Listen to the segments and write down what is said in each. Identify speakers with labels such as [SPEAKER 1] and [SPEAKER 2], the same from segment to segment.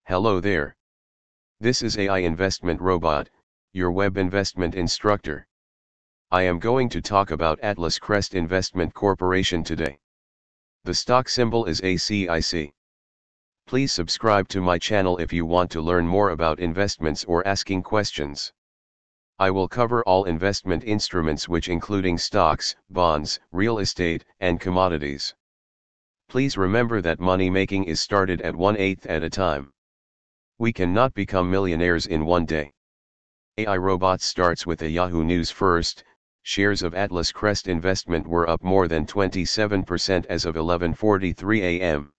[SPEAKER 1] Hello there. This is AI Investment Robot, your web investment instructor. I am going to talk about Atlas Crest Investment Corporation today. The stock symbol is ACIC. Please subscribe to my channel if you want to learn more about investments or asking questions. I will cover all investment instruments which including stocks, bonds, real estate, and commodities. Please remember that money making is started at 1/8 at a time. We cannot become millionaires in one day. AI Robot starts with a Yahoo News first. Shares of Atlas Crest Investment were up more than 27% as of 11:43 a.m.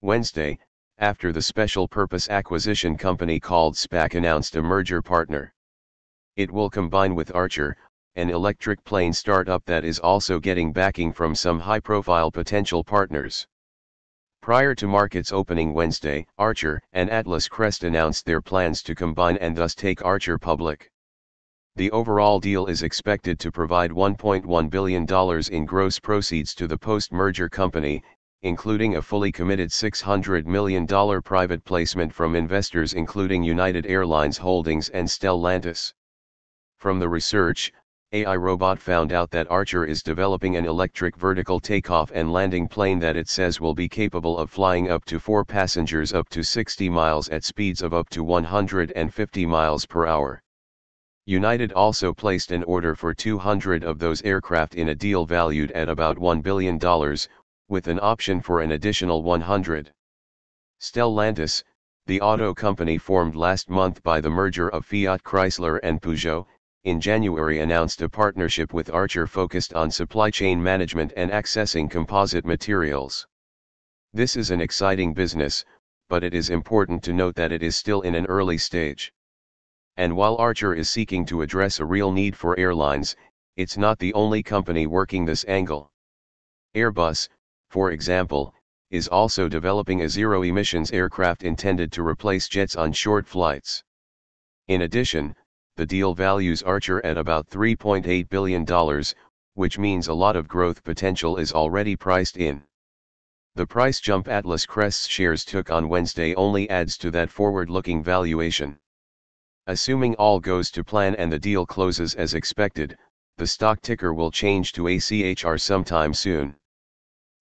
[SPEAKER 1] Wednesday, after the special purpose acquisition company called SPAC announced a merger partner. It will combine with ACHR, an electric plane startup that is also getting backing from some high-profile potential partners. Prior to markets opening Wednesday, ACHR and Atlas Crest announced their plans to combine and thus take ACHR public. The overall deal is expected to provide $1.1 billion in gross proceeds to the post-merger company, including a fully committed $600 million private placement from investors including United Airlines Holdings and Stellantis. From the research, AI Robot found out that ACHR is developing an electric vertical takeoff and landing plane that it says will be capable of flying up to 4 passengers up to 60 miles at speeds of up to 150 miles per hour. United also placed an order for 200 of those aircraft in a deal valued at about $1 billion, with an option for an additional 100. Stellantis, the auto company formed last month by the merger of Fiat Chrysler and Peugeot, in January announced a partnership with ACHR focused on supply chain management and accessing composite materials. This is an exciting business, but it is important to note that it is still in an early stage. And while ACHR is seeking to address a real need for airlines, it's not the only company working this angle. Airbus, for example, is also developing a zero-emissions aircraft intended to replace jets on short flights. In addition, the deal values ACHR at about $3.8 billion, which means a lot of growth potential is already priced in. The price jump Atlas Crest's shares took on Wednesday only adds to that forward-looking valuation. Assuming all goes to plan and the deal closes as expected, the stock ticker will change to ACHR sometime soon.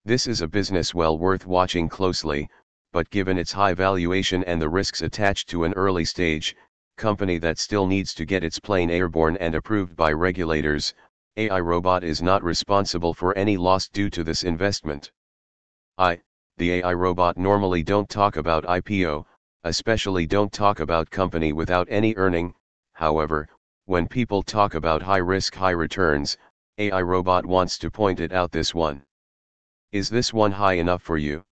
[SPEAKER 1] This is a business well worth watching closely, but given its high valuation and the risks attached to an early stage company that still needs to get its plane airborne and approved by regulators, AI Robot is not responsible for any loss due to this investment. The AI Robot normally don't talk about IPO, especially don't talk about company without any earning. However, when people talk about high risk high returns, AI Robot wants to point it out this one. Is this one high enough for you?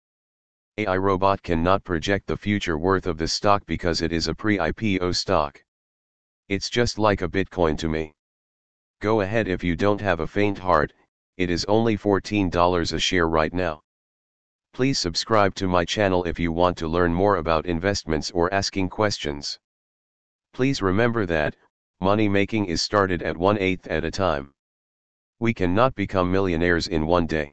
[SPEAKER 1] AI Robot cannot project the future worth of the stock because it is a pre-IPO stock. It's just like a Bitcoin to me. Go ahead if you don't have a faint heart, it is only $14 a share right now. Please subscribe to my channel if you want to learn more about investments or asking questions. Please remember that, money making is started at 1/8 at a time. We cannot become millionaires in one day.